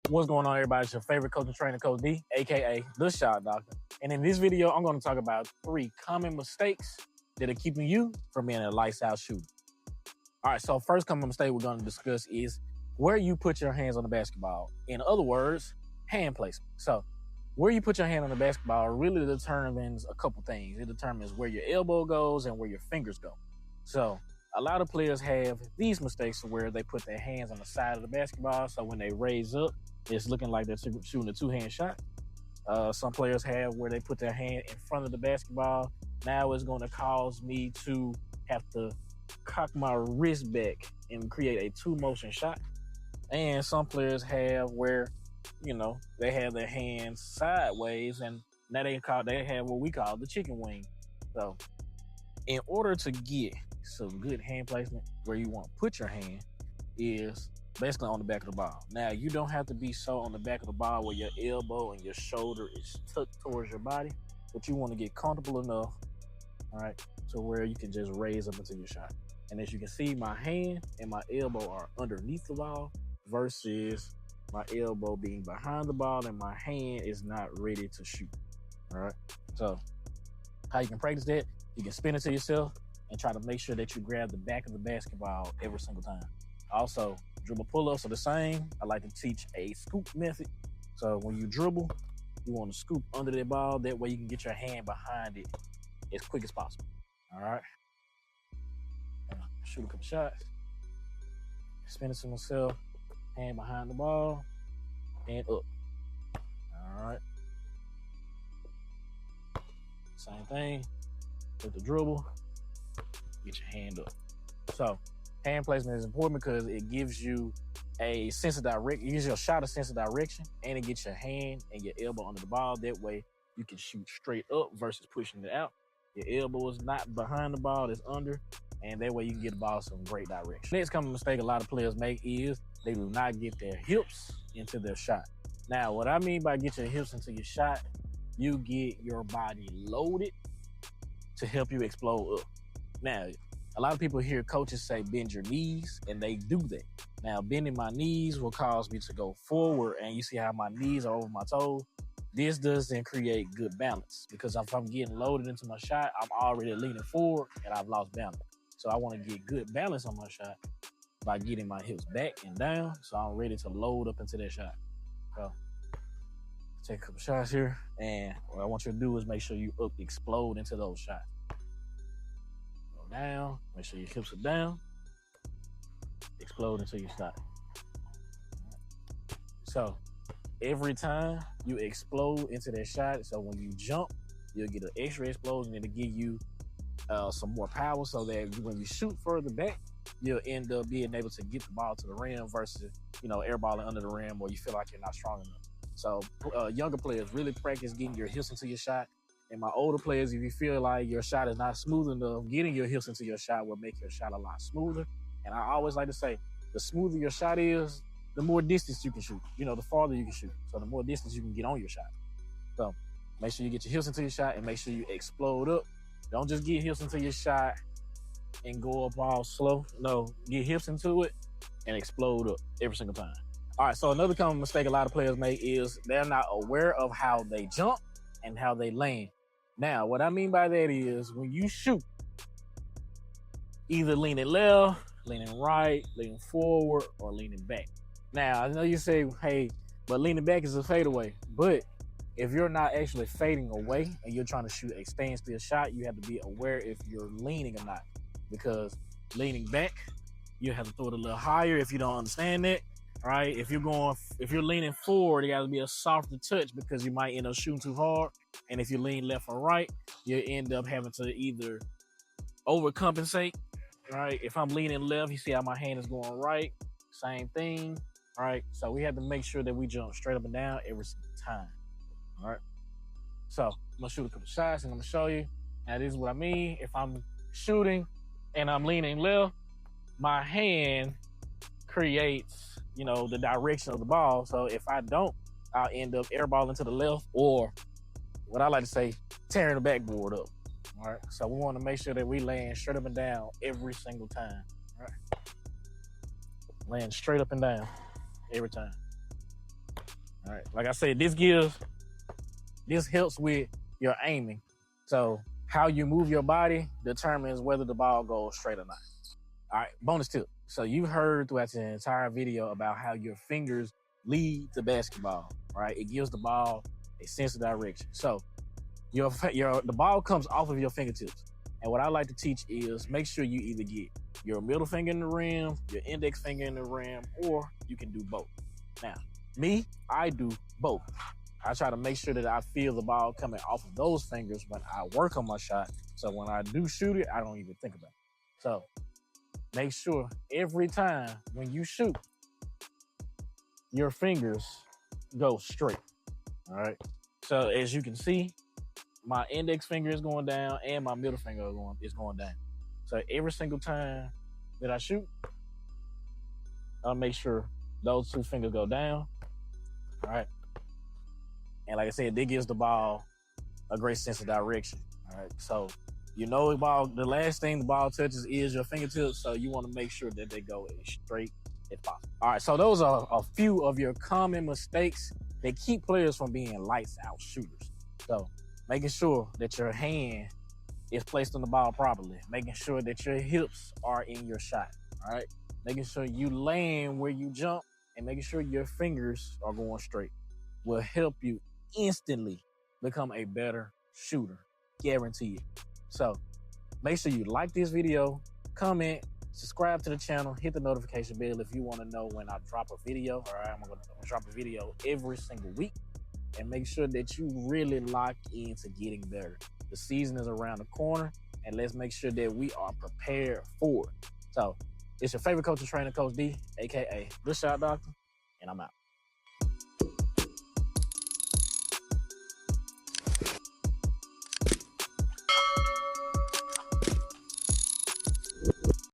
What's going on, everybody? It's your favorite coach and trainer, Coach D, aka the Shot Doctor. And in this video, I'm going to talk about 3 common mistakes that are keeping you from being a lights out shooter. All right, so first common mistake we're going to discuss is where you put your hands on the basketball. In other words, hand placement. So where you put your hand on the basketball really determines a couple things. It determines where your elbow goes and where your fingers go. So a lot of players have these mistakes where they put their hands on the side of the basketball. So when they raise up, it's looking like they're shooting a 2-hand shot. Some players have where they put their hand in front of the basketball. Now it's going to cause me to have to cock my wrist back and create a 2-motion shot. And some players have where, they have their hands sideways, and now they have what we call the chicken wing. So in order to get some good hand placement, where you want to put your hand is basically on the back of the ball. Now, you don't have to be so on the back of the ball where your elbow and your shoulder is tucked towards your body, but you want to get comfortable enough, all right, to where you can just raise up into your shot. And as you can see, my hand and my elbow are underneath the ball versus my elbow being behind the ball and my hand is not ready to shoot, all right? So how you can practice that, you can spin it to yourself and try to make sure that you grab the back of the basketball every single time. Also, dribble pull-ups are the same. I like to teach a scoop method. So when you dribble, you want to scoop under that ball. That way you can get your hand behind it as quick as possible. All right. Shoot a couple shots. Spin it to myself. Hand behind the ball. And up. All right. Same thing. With the dribble. Get your hand up. So hand placement is important because it gives you a sense of direction. It gives your shot a sense of direction, and it gets your hand and your elbow under the ball. That way you can shoot straight up versus pushing it out. Your elbow is not behind the ball, it's under, and that way you can get the ball some great direction. Next common mistake a lot of players make is they do not get their hips into their shot. Now, what I mean by get your hips into your shot, you get your body loaded to help you explode up. Now, a lot of people hear coaches say bend your knees, and they do that. Now, bending my knees will cause me to go forward, and you see how my knees are over my toes? This doesn't create good balance because if I'm getting loaded into my shot, I'm already leaning forward, and I've lost balance. So I want to get good balance on my shot by getting my hips back and down, so I'm ready to load up into that shot. So take a couple shots here, and what I want you to do is make sure you explode into those shots. Down, make sure your hips are down, explode into your shot. So every time you explode into that shot, so when you jump, you'll get an extra explosion and it'll give you some more power so that when you shoot further back, you'll end up being able to get the ball to the rim versus, airballing under the rim or you feel like you're not strong enough. So younger players really practice getting your hips into your shot. And my older players, if you feel like your shot is not smooth enough, getting your hips into your shot will make your shot a lot smoother. And I always like to say, the smoother your shot is, the more distance you can shoot. The farther you can shoot. So the more distance you can get on your shot. So make sure you get your hips into your shot and make sure you explode up. Don't just get hips into your shot and go up all slow. No, get hips into it and explode up every single time. All right, so another common mistake a lot of players make is they're not aware of how they jump and how they land. Now, what I mean by that is when you shoot, either leaning left, leaning right, leaning forward, or leaning back. Now, I know you say, hey, but leaning back is a fadeaway. But if you're not actually fading away and you're trying to shoot a standstill shot, you have to be aware if you're leaning or not. Because leaning back, you have to throw it a little higher if you don't understand that. Right? If you're leaning forward, it got to be a softer touch because you might end up shooting too hard. And if you lean left or right, you end up having to either overcompensate, right? If I'm leaning left, you see how my hand is going right. Same thing, right? So we have to make sure that we jump straight up and down every single time, all right? So I'm going to shoot a couple shots and I'm going to show you. Now, this is what I mean. If I'm shooting and I'm leaning left, my hand creates the direction of the ball. So if I don't, I'll end up airballing to the left or what I like to say, tearing the backboard up. All right. So we want to make sure that we land straight up and down every single time. All right. Land straight up and down every time. All right, like I said, this helps with your aiming. So how you move your body determines whether the ball goes straight or not. All right, bonus tip. So you've heard throughout the entire video about how your fingers lead the basketball, right? It gives the ball a sense of direction. So the ball comes off of your fingertips. And what I like to teach is make sure you either get your middle finger in the rim, your index finger in the rim, or you can do both. Now, me, I do both. I try to make sure that I feel the ball coming off of those fingers when I work on my shot. So when I do shoot it, I don't even think about it. So make sure every time when you shoot, your fingers go straight. All right. So as you can see, my index finger is going down and my middle finger is going down. So every single time that I shoot, I'll make sure those two fingers go down. All right. And like I said, that gives the ball a great sense of direction. All right. So the last thing the ball touches is your fingertips. So you want to make sure that they go as straight as possible. All right. So those are a few of your common mistakes that keep players from being lights out shooters. So making sure that your hand is placed on the ball properly, making sure that your hips are in your shot. All right. Making sure you land where you jump and making sure your fingers are going straight will help you instantly become a better shooter. Guaranteed. So make sure you like this video, comment, subscribe to the channel, hit the notification bell if you want to know when I drop a video. All right, I'm going to drop a video every single week, and make sure that you really lock into getting better. The season is around the corner, and let's make sure that we are prepared for it. So it's your favorite coach and trainer, Coach D, aka The Shot Doctor, and I'm out.